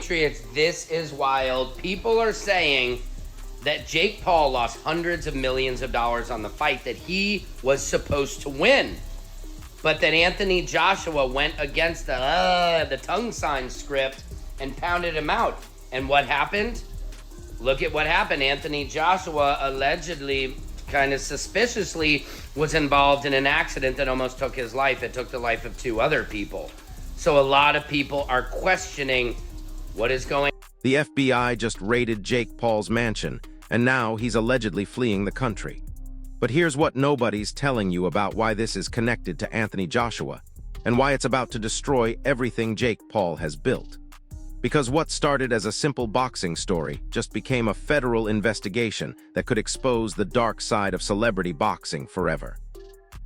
Patriots, this is wild. People are saying that Jake Paul lost hundreds of millions of dollars on the fight that he was supposed to win. But that Anthony Joshua went against the tongue sign script and pounded him out. And what happened? Look at what happened. Anthony Joshua allegedly, kind of suspiciously, was involved in an accident that almost took his life. It took the life of 2 other people. So a lot of people are questioning what is going on. The FBI just raided Jake Paul's mansion, and now he's allegedly fleeing the country. But here's what nobody's telling you about why this is connected to Anthony Joshua, and why it's about to destroy everything Jake Paul has built. Because what started as a simple boxing story just became a federal investigation that could expose the dark side of celebrity boxing forever.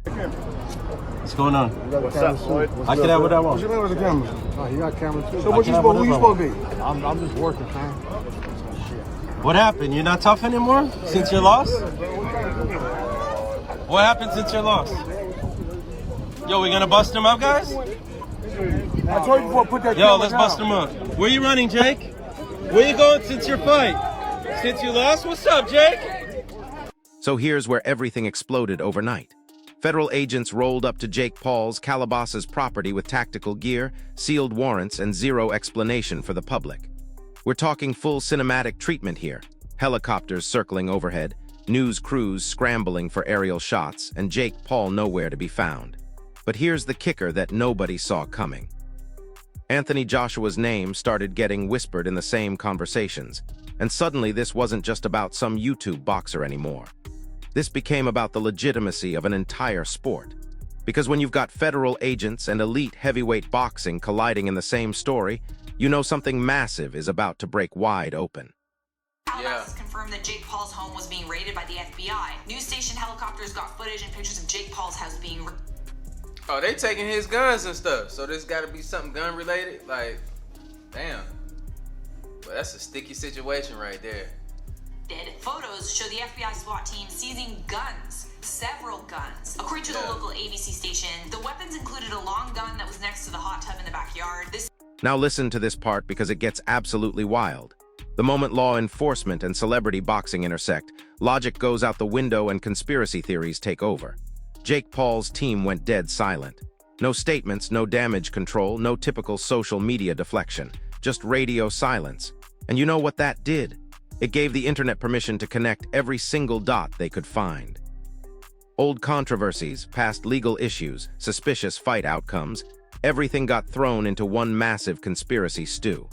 What's going on? What's up, Floyd? I can have what I want. What's your name with the camera? Oh, you got camera too. So what you supposed to be? I'm just working, man. What happened? You're not tough anymore since your loss? What happened since your loss? Yo, we gonna bust him up, guys? I told you before, put that Yo, let's bust him up. Where you running, Jake? Where you going since your fight? Since you lost? What's up, Jake? So here's where everything exploded overnight. Federal agents rolled up to Jake Paul's Calabasas property with tactical gear, sealed warrants, and zero explanation for the public. We're talking full cinematic treatment here. Helicopters circling overhead, news crews scrambling for aerial shots, and Jake Paul nowhere to be found. But here's the kicker that nobody saw coming. Anthony Joshua's name started getting whispered in the same conversations, and suddenly this wasn't just about some YouTube boxer anymore. This became about the legitimacy of an entire sport. Because when you've got federal agents and elite heavyweight boxing colliding in the same story, you know something massive is about to break wide open. Calabasas confirmed that Jake Paul's home was being raided by the FBI. News station helicopters got footage and pictures of Jake Paul's house being Oh, they taking his guns and stuff. So this got to be something gun related. Like, damn. Well, that's a sticky situation right there. Photos show the FBI SWAT team seizing guns, several guns. According to the local ABC station, the weapons included a long gun that was next to the hot tub in the backyard. Now listen to this part because it gets absolutely wild. The moment law enforcement and celebrity boxing intersect, logic goes out the window and conspiracy theories take over. Jake Paul's team went dead silent. No statements, no damage control, no typical social media deflection, just radio silence. And you know what that did? It gave the internet permission to connect every single dot they could find. Old controversies, past legal issues, suspicious fight outcomes, everything got thrown into one massive conspiracy stew.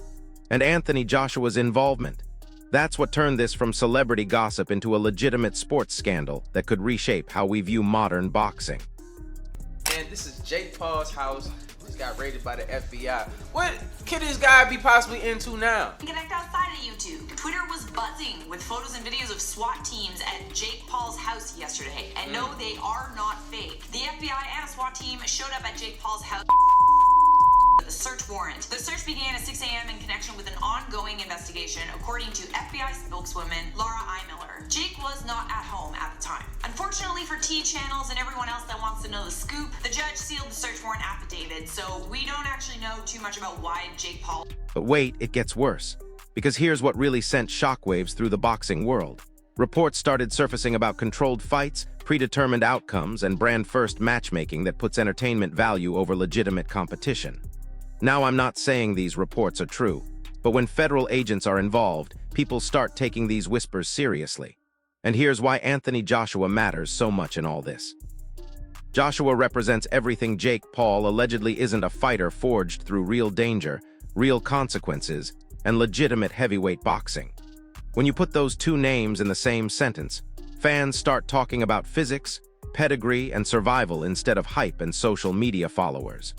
And Anthony Joshua's involvement. That's what turned this from celebrity gossip into a legitimate sports scandal that could reshape how we view modern boxing. And this is Jake Paul's house. Just got raided by the FBI. What could this guy be possibly into now? Connect outside of YouTube. Twitter was buzzing with photos and videos of SWAT teams at Jake Paul's house yesterday. And no, they are not fake. The FBI and a SWAT team showed up at Jake Paul's house with a search warrant. The search began at 6 a.m. in connection with an ongoing investigation, according to FBI spokeswoman Laura I. Miller. Jake was not at home at the time. Unfortunately for T channels and everyone else that wants to know the scoop, the judge sealed the search warrant affidavit, so we don't actually know too much about why Jake Paul... But wait, it gets worse. Because here's what really sent shockwaves through the boxing world. Reports started surfacing about controlled fights, predetermined outcomes, and brand-first matchmaking that puts entertainment value over legitimate competition. Now, I'm not saying these reports are true, but when federal agents are involved, people start taking these whispers seriously. And here's why Anthony Joshua matters so much in all this. Joshua represents everything Jake Paul allegedly isn't: a fighter forged through real danger, real consequences, and legitimate heavyweight boxing. When you put those two names in the same sentence, fans start talking about physics, pedigree, and survival instead of hype and social media followers.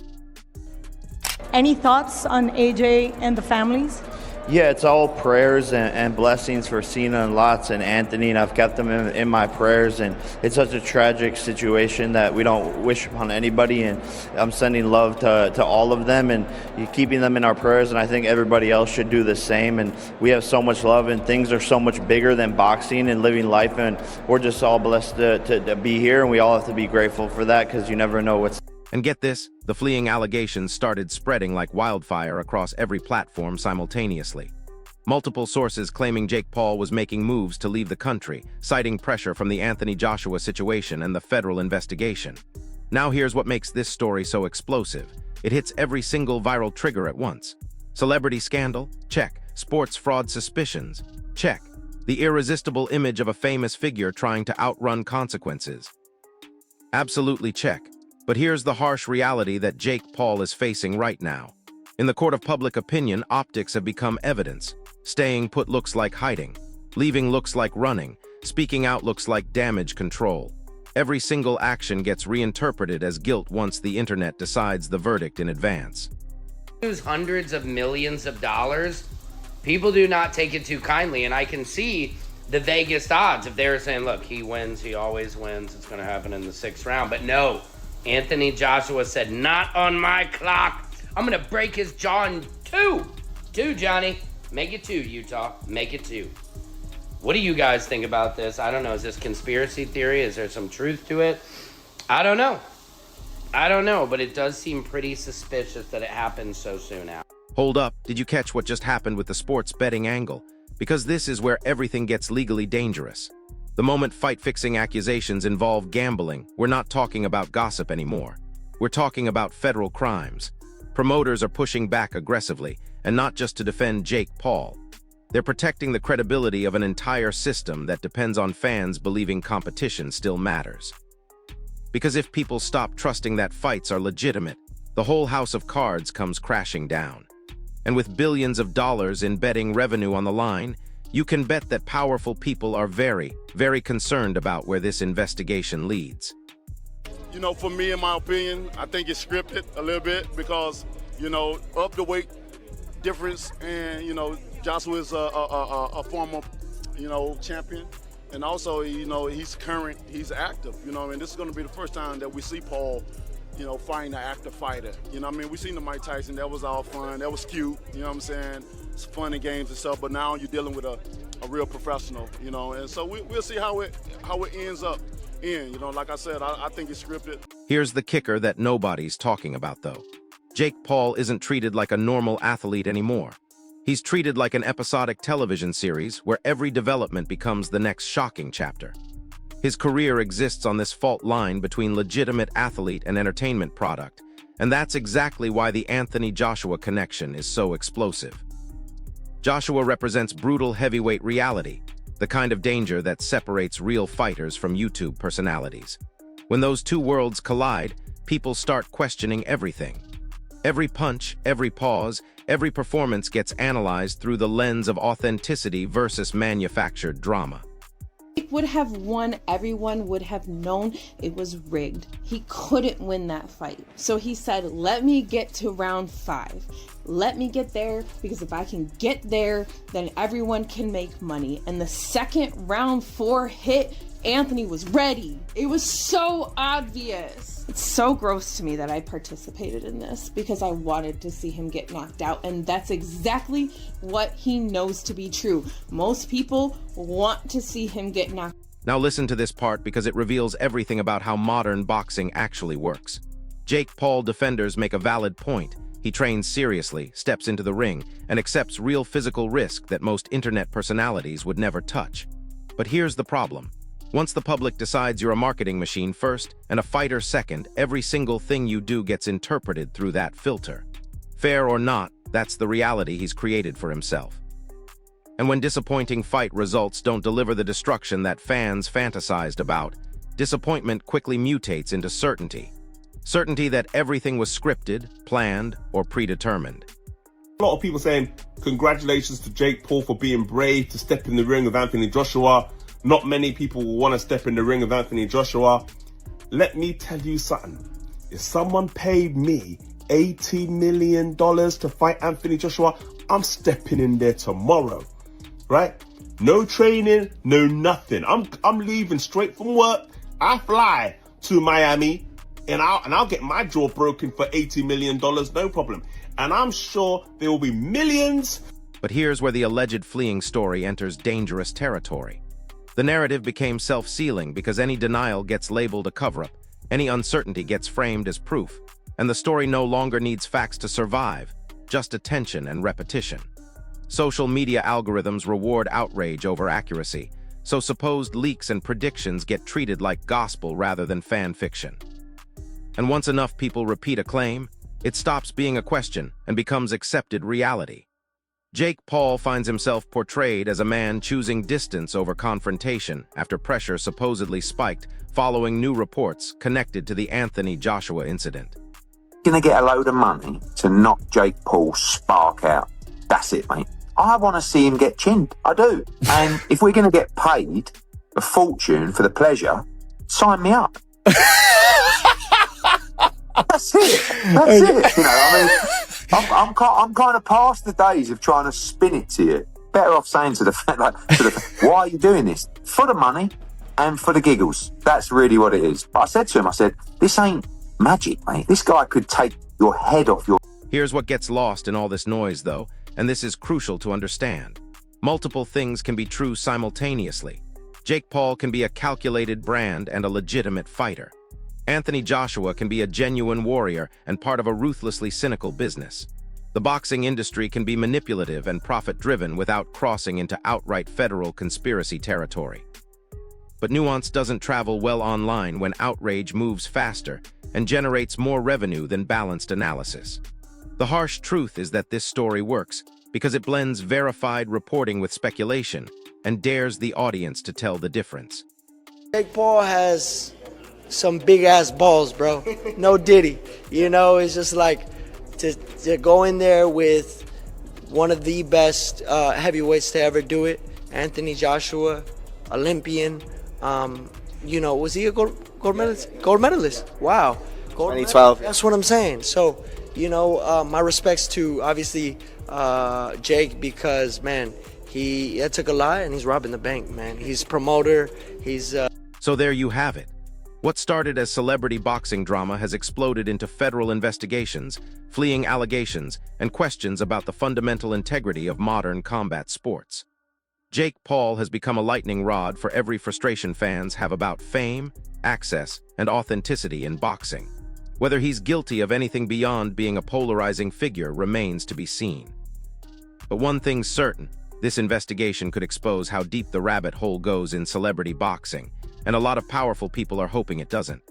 Any thoughts on AJ and the families? Yeah, it's all prayers and blessings for Cena and Lots and Anthony, and I've kept them in my prayers. And it's such a tragic situation that we don't wish upon anybody, and I'm sending love to all of them and keeping them in our prayers, and I think everybody else should do the same. And we have so much love, and things are so much bigger than boxing and living life, and we're just all blessed to be here, and we all have to be grateful for that, because you never know what's... And get this, the fleeing allegations started spreading like wildfire across every platform simultaneously. Multiple sources claiming Jake Paul was making moves to leave the country, citing pressure from the Anthony Joshua situation and the federal investigation. Now here's what makes this story so explosive. It hits every single viral trigger at once. Celebrity scandal? Check. Sports fraud suspicions? Check. The irresistible image of a famous figure trying to outrun consequences? Absolutely check. But here's the harsh reality that Jake Paul is facing right now. In the court of public opinion, optics have become evidence. Staying put looks like hiding. Leaving looks like running. Speaking out looks like damage control. Every single action gets reinterpreted as guilt once the internet decides the verdict in advance. Lose hundreds of millions of dollars. People do not take it too kindly, and I can see the Vegas odds. If they're saying, look, he wins, he always wins, it's going to happen in the 6th round. But no, Anthony Joshua said, not on my clock. I'm going to break his jaw in 2. 2, Johnny. Make it 2, Utah. Make it 2. What do you guys think about this? I don't know. Is this conspiracy theory? Is there some truth to it? I don't know. But it does seem pretty suspicious that it happened so soon out. Hold up, did you catch what just happened with the sports betting angle? Because this is where everything gets legally dangerous. The moment fight-fixing accusations involve gambling, we're not talking about gossip anymore. We're talking about federal crimes. Promoters are pushing back aggressively, and not just to defend Jake Paul. They're protecting the credibility of an entire system that depends on fans believing competition still matters. Because if people stop trusting that fights are legitimate, the whole house of cards comes crashing down. And with billions of dollars in betting revenue on the line, you can bet that powerful people are very, very concerned about where this investigation leads. You know, for me, in my opinion, I think it's scripted a little bit because, you know, up the weight difference, and, you know, Joshua is a former, you know, champion. And also, you know, he's current, he's active, you know, and this is going to be the first time that we see Paul, you know, fighting an active fighter. You know what I mean? We seen the Mike Tyson, that was all fun, that was cute, you know what I'm saying? It's fun and games and stuff, but now you're dealing with a real professional, you know, and so we'll see how it ends up you know, like I said, I think it's scripted. Here's the kicker that nobody's talking about, though. Jake Paul isn't treated like a normal athlete anymore. He's treated like an episodic television series where every development becomes the next shocking chapter. His career exists on this fault line between legitimate athlete and entertainment product, and that's exactly why the Anthony Joshua connection is so explosive. Joshua represents brutal heavyweight reality, the kind of danger that separates real fighters from YouTube personalities. When those two worlds collide, people start questioning everything. Every punch, every pause, every performance gets analyzed through the lens of authenticity versus manufactured drama. He would have won. Everyone would have known it was rigged. He couldn't win that fight. So he said, let me get to round 5. Let me get there, because if I can get there, then everyone can make money. And the second round 4 hit, Anthony was ready. It was so obvious. It's so gross to me that I participated in this because I wanted to see him get knocked out, and that's exactly what he knows to be true. Most people want to see him get knocked. Now listen to this part because it reveals everything about how modern boxing actually works. Jake Paul defenders make a valid point. He trains seriously, steps into the ring, and accepts real physical risk that most internet personalities would never touch. But here's the problem. Once the public decides you're a marketing machine first and a fighter second, every single thing you do gets interpreted through that filter. Fair or not, that's the reality he's created for himself. And when disappointing fight results don't deliver the destruction that fans fantasized about, disappointment quickly mutates into certainty. Certainty that everything was scripted, planned, or predetermined. A lot of people saying, congratulations to Jake Paul for being brave to step in the ring with Anthony Joshua. Not many people will want to step in the ring with Anthony Joshua. Let me tell you something. If someone paid me $80 million to fight Anthony Joshua, I'm stepping in there tomorrow, right? No training, no nothing. I'm leaving straight from work. I fly to Miami and I'll get my jaw broken for $80 million, no problem. And I'm sure there will be millions. But here's where the alleged fleeing story enters dangerous territory. The narrative became self-sealing because any denial gets labeled a cover-up, Any uncertainty gets framed as proof, and the story no longer needs facts to survive, just attention and repetition. Social media algorithms reward outrage over accuracy, so supposed leaks and predictions get treated like gospel rather than fan fiction. And once enough people repeat a claim, it stops being a question and becomes accepted reality. Jake Paul finds himself portrayed as a man choosing distance over confrontation after pressure supposedly spiked following new reports connected to the Anthony Joshua incident. Gonna get a load of money to knock Jake Paul's spark out. That's it, mate. I want to see him get chinned. I do. And if we're going to get paid a fortune for the pleasure, sign me up. That's it. That's it. You know, I mean, I'm kind of past the days of trying to spin it to you. Better off saying to the why are you doing this? For the money and for the giggles. That's really what it is. But I said to him, this ain't magic, mate. This guy could take your head off your... Here's what gets lost in all this noise, though, and this is crucial to understand. Multiple things can be true simultaneously. Jake Paul can be a calculated brand and a legitimate fighter. Anthony Joshua can be a genuine warrior and part of a ruthlessly cynical business. The boxing industry can be manipulative and profit-driven without crossing into outright federal conspiracy territory. But nuance doesn't travel well online when outrage moves faster and generates more revenue than balanced analysis. The harsh truth is that this story works because it blends verified reporting with speculation and dares the audience to tell the difference. Jake Paul has some big-ass balls, bro. No diddy. You know, it's just like to go in there with one of the best heavyweights to ever do it, Anthony Joshua, Olympian. You know, was he a gold medalist? Gold medalist. Wow. 2012. That's what I'm saying. So, you know, my respects to, obviously, Jake, because, man, that took a lot, and he's robbing the bank, man. He's promoter. He's... So there you have it. What started as celebrity boxing drama has exploded into federal investigations, fleeing allegations, and questions about the fundamental integrity of modern combat sports. Jake Paul has become a lightning rod for every frustration fans have about fame, access, and authenticity in boxing. Whether he's guilty of anything beyond being a polarizing figure remains to be seen. But one thing's certain, this investigation could expose how deep the rabbit hole goes in celebrity boxing, and a lot of powerful people are hoping it doesn't.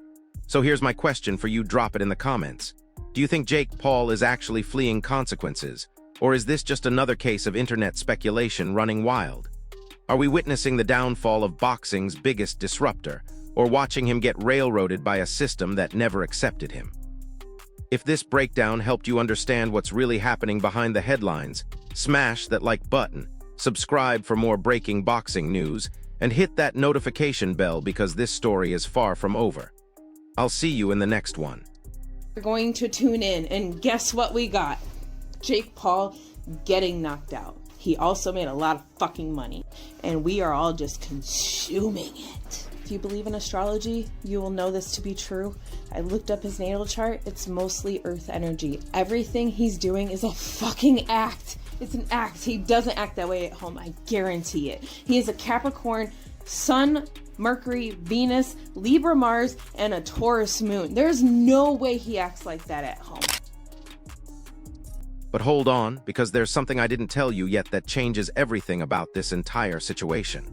So here's my question for you, drop it in the comments. Do you think Jake Paul is actually fleeing consequences, or is this just another case of internet speculation running wild? Are we witnessing the downfall of boxing's biggest disruptor, or watching him get railroaded by a system that never accepted him? If this breakdown helped you understand what's really happening behind the headlines, smash that like button, subscribe for more breaking boxing news, and hit that notification bell because this story is far from over. I'll see you in the next one. We're going to tune in, and guess what we got? Jake Paul getting knocked out. He also made a lot of fucking money, and we are all just consuming it. If you believe in astrology, you will know this to be true. I looked up his natal chart. It's mostly earth energy. Everything he's doing is a fucking act. It's an act. He doesn't act that way at home. I guarantee it. He is a Capricorn, Sun, Mercury, Venus, Libra, Mars, and a Taurus moon. There's no way he acts like that at home. But hold on, because there's something I didn't tell you yet that changes everything about this entire situation.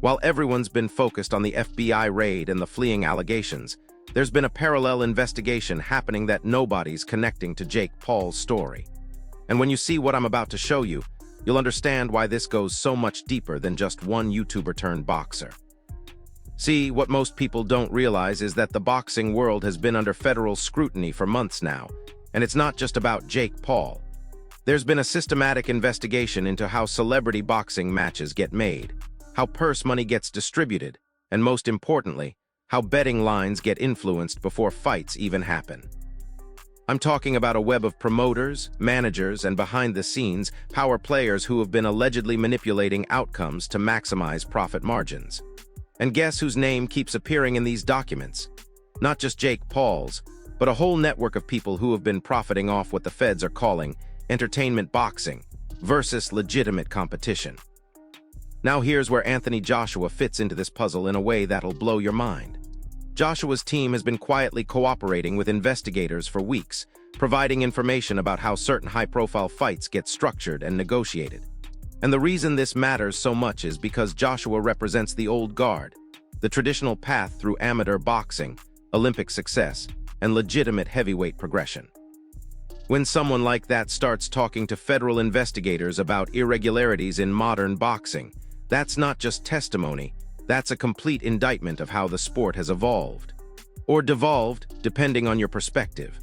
While everyone's been focused on the FBI raid and the fleeing allegations, there's been a parallel investigation happening that nobody's connecting to Jake Paul's story. And when you see what I'm about to show you, you'll understand why this goes so much deeper than just one YouTuber turned boxer. See, what most people don't realize is that the boxing world has been under federal scrutiny for months now, and it's not just about Jake Paul. There's been a systematic investigation into how celebrity boxing matches get made, how purse money gets distributed, and most importantly, how betting lines get influenced before fights even happen. I'm talking about a web of promoters, managers, and behind-the-scenes power players who have been allegedly manipulating outcomes to maximize profit margins. And guess whose name keeps appearing in these documents? Not just Jake Paul's, but a whole network of people who have been profiting off what the feds are calling entertainment boxing versus legitimate competition. Now here's where Anthony Joshua fits into this puzzle in a way that'll blow your mind. Joshua's team has been quietly cooperating with investigators for weeks, providing information about how certain high-profile fights get structured and negotiated. And the reason this matters so much is because Joshua represents the old guard, the traditional path through amateur boxing, Olympic success, and legitimate heavyweight progression. When someone like that starts talking to federal investigators about irregularities in modern boxing, that's not just testimony, that's a complete indictment of how the sport has evolved. Or devolved, depending on your perspective.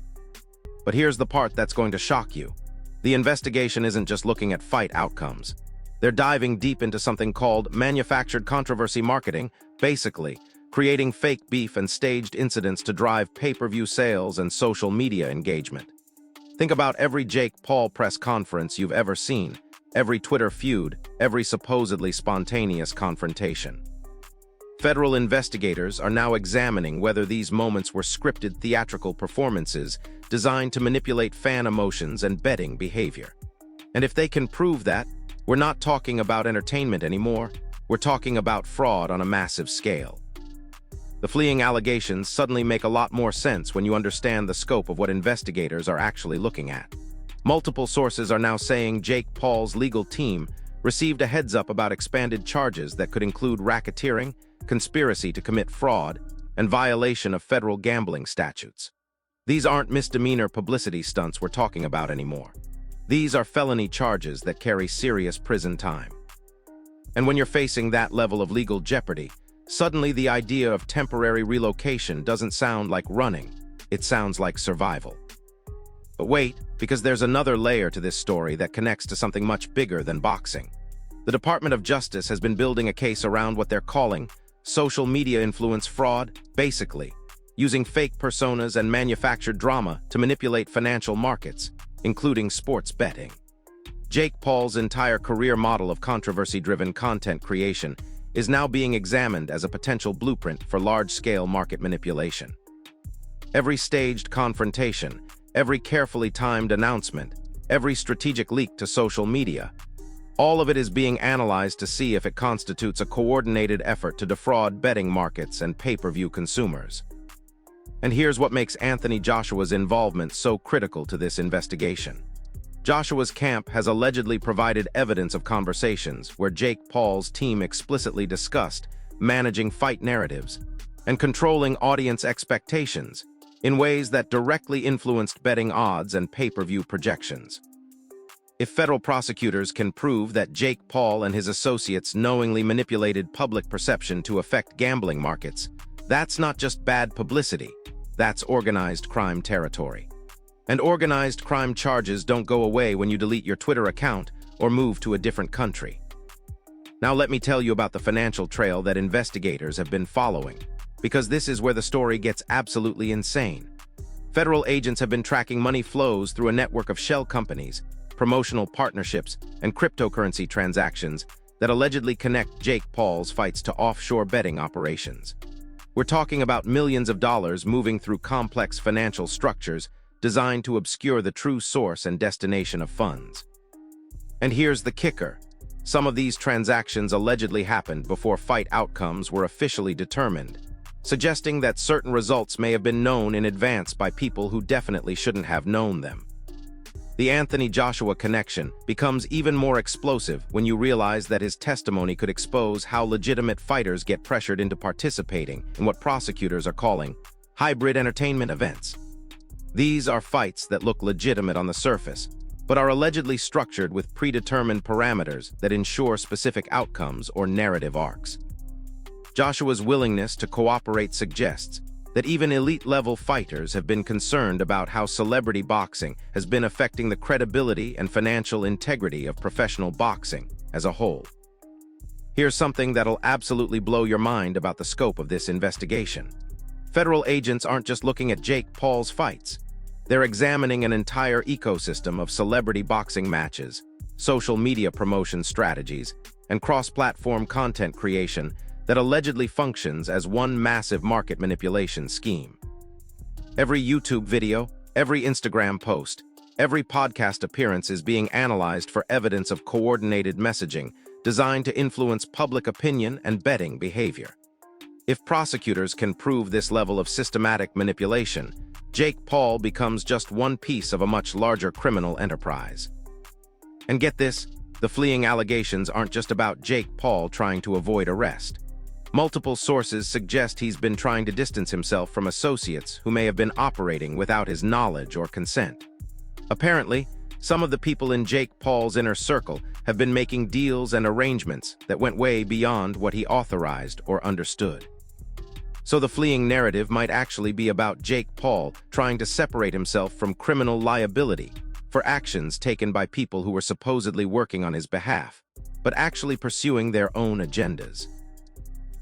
But here's the part that's going to shock you. The investigation isn't just looking at fight outcomes. They're diving deep into something called manufactured controversy marketing, basically creating fake beef and staged incidents to drive pay-per-view sales and social media engagement. Think about every Jake Paul press conference you've ever seen, every Twitter feud, every supposedly spontaneous confrontation. Federal investigators are now examining whether these moments were scripted theatrical performances designed to manipulate fan emotions and betting behavior. And if they can prove that, we're not talking about entertainment anymore, we're talking about fraud on a massive scale. The fleeing allegations suddenly make a lot more sense when you understand the scope of what investigators are actually looking at. Multiple sources are now saying Jake Paul's legal team received a heads-up about expanded charges that could include racketeering, conspiracy to commit fraud, and violation of federal gambling statutes. These aren't misdemeanor publicity stunts we're talking about anymore. These are felony charges that carry serious prison time. And when you're facing that level of legal jeopardy, suddenly the idea of temporary relocation doesn't sound like running, it sounds like survival. But wait, because there's another layer to this story that connects to something much bigger than boxing. The Department of Justice has been building a case around what they're calling social media influence fraud, basically, using fake personas and manufactured drama to manipulate financial markets, including sports betting. Jake Paul's entire career model of controversy-driven content creation is now being examined as a potential blueprint for large-scale market manipulation. Every staged confrontation, every carefully timed announcement, every strategic leak to social media, all of it is being analyzed to see if it constitutes a coordinated effort to defraud betting markets and pay-per-view consumers. And here's what makes Anthony Joshua's involvement so critical to this investigation. Joshua's camp has allegedly provided evidence of conversations where Jake Paul's team explicitly discussed managing fight narratives and controlling audience expectations in ways that directly influenced betting odds and pay-per-view projections. If federal prosecutors can prove that Jake Paul and his associates knowingly manipulated public perception to affect gambling markets, that's not just bad publicity, that's organized crime territory. And organized crime charges don't go away when you delete your Twitter account or move to a different country. Now let me tell you about the financial trail that investigators have been following, because this is where the story gets absolutely insane. Federal agents have been tracking money flows through a network of shell companies, promotional partnerships, and cryptocurrency transactions that allegedly connect Jake Paul's fights to offshore betting operations. We're talking about millions of dollars moving through complex financial structures designed to obscure the true source and destination of funds. And here's the kicker. Some of these transactions allegedly happened before fight outcomes were officially determined, suggesting that certain results may have been known in advance by people who definitely shouldn't have known them. The Anthony Joshua connection becomes even more explosive when you realize that his testimony could expose how legitimate fighters get pressured into participating in what prosecutors are calling hybrid entertainment events. These are fights that look legitimate on the surface, but are allegedly structured with predetermined parameters that ensure specific outcomes or narrative arcs. Joshua's willingness to cooperate suggests that even elite-level fighters have been concerned about how celebrity boxing has been affecting the credibility and financial integrity of professional boxing as a whole. Here's something that'll absolutely blow your mind about the scope of this investigation. Federal agents aren't just looking at Jake Paul's fights. They're examining an entire ecosystem of celebrity boxing matches, social media promotion strategies, and cross-platform content creation that allegedly functions as one massive market manipulation scheme. Every YouTube video, every Instagram post, every podcast appearance is being analyzed for evidence of coordinated messaging designed to influence public opinion and betting behavior. If prosecutors can prove this level of systematic manipulation, Jake Paul becomes just one piece of a much larger criminal enterprise. And get this, the fleeing allegations aren't just about Jake Paul trying to avoid arrest. Multiple sources suggest he's been trying to distance himself from associates who may have been operating without his knowledge or consent. Apparently, some of the people in Jake Paul's inner circle have been making deals and arrangements that went way beyond what he authorized or understood. So the fleeing narrative might actually be about Jake Paul trying to separate himself from criminal liability for actions taken by people who were supposedly working on his behalf, but actually pursuing their own agendas.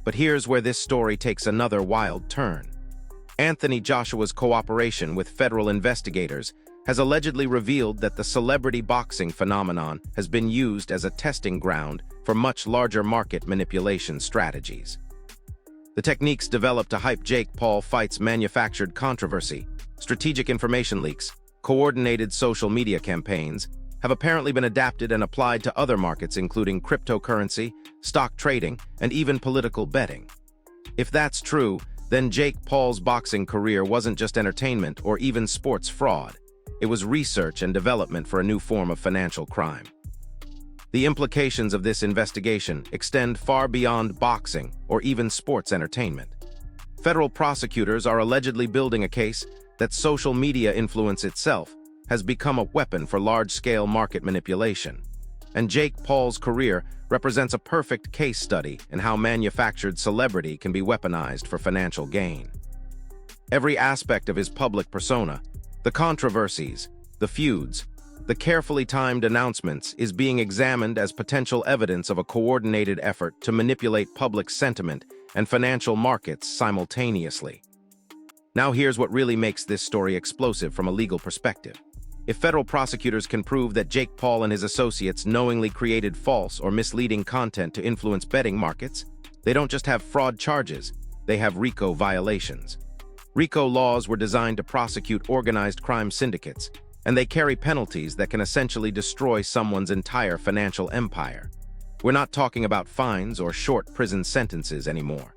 But here's where this story takes another wild turn. Anthony Joshua's cooperation with federal investigators has allegedly revealed that the celebrity boxing phenomenon has been used as a testing ground for much larger market manipulation strategies. The techniques developed to hype Jake Paul fights manufactured controversy, strategic information leaks, coordinated social media campaigns, have apparently been adapted and applied to other markets including cryptocurrency, stock trading, and even political betting. If that's true, then Jake Paul's boxing career wasn't just entertainment or even sports fraud. It was research and development for a new form of financial crime. The implications of this investigation extend far beyond boxing or even sports entertainment. Federal prosecutors are allegedly building a case that social media influence itself has become a weapon for large-scale market manipulation. And Jake Paul's career represents a perfect case study in how manufactured celebrity can be weaponized for financial gain. Every aspect of his public persona, the controversies, the feuds, the carefully timed announcements is being examined as potential evidence of a coordinated effort to manipulate public sentiment and financial markets simultaneously. Now here's what really makes this story explosive from a legal perspective. If federal prosecutors can prove that Jake Paul and his associates knowingly created false or misleading content to influence betting markets, they don't just have fraud charges, they have RICO violations. RICO laws were designed to prosecute organized crime syndicates, and they carry penalties that can essentially destroy someone's entire financial empire. We're not talking about fines or short prison sentences anymore.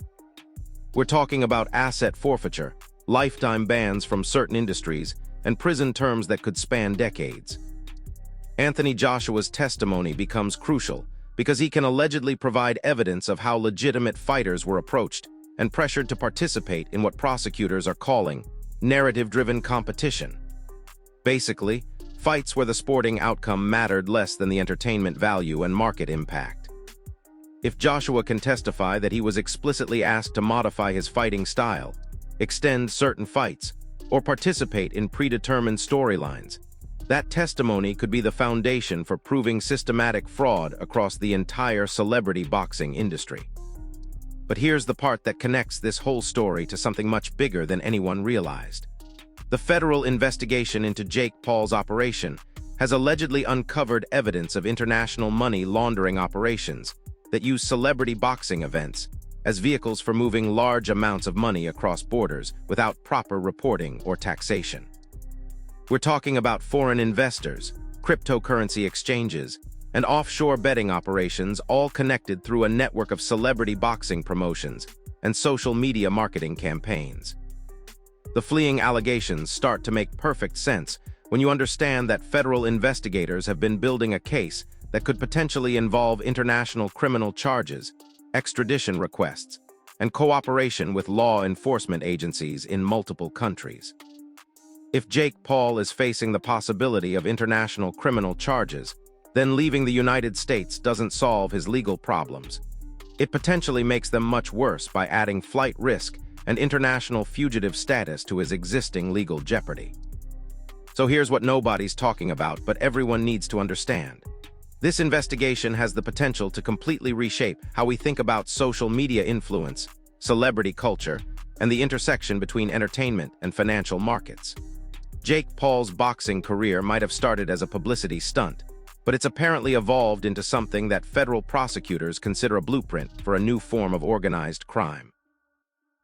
We're talking about asset forfeiture, lifetime bans from certain industries, and prison terms that could span decades. Anthony Joshua's testimony becomes crucial because he can allegedly provide evidence of how legitimate fighters were approached and pressured to participate in what prosecutors are calling narrative-driven competition. Basically, fights where the sporting outcome mattered less than the entertainment value and market impact. If Joshua can testify that he was explicitly asked to modify his fighting style, extend certain fights, or participate in predetermined storylines, that testimony could be the foundation for proving systematic fraud across the entire celebrity boxing industry. But here's the part that connects this whole story to something much bigger than anyone realized. The federal investigation into Jake Paul's operation has allegedly uncovered evidence of international money laundering operations that use celebrity boxing events as vehicles for moving large amounts of money across borders without proper reporting or taxation. We're talking about foreign investors, cryptocurrency exchanges, and offshore betting operations all connected through a network of celebrity boxing promotions and social media marketing campaigns. The fleeing allegations start to make perfect sense when you understand that federal investigators have been building a case that could potentially involve international criminal charges, extradition requests, and cooperation with law enforcement agencies in multiple countries. If Jake Paul is facing the possibility of international criminal charges, then leaving the United States doesn't solve his legal problems. It potentially makes them much worse by adding flight risk and international fugitive status to his existing legal jeopardy. So here's what nobody's talking about, but everyone needs to understand. This investigation has the potential to completely reshape how we think about social media influence, celebrity culture, and the intersection between entertainment and financial markets. Jake Paul's boxing career might have started as a publicity stunt, but it's apparently evolved into something that federal prosecutors consider a blueprint for a new form of organized crime.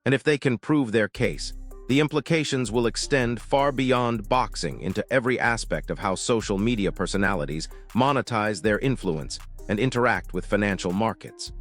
And if they can prove their case, the implications will extend far beyond boxing into every aspect of how social media personalities monetize their influence and interact with financial markets.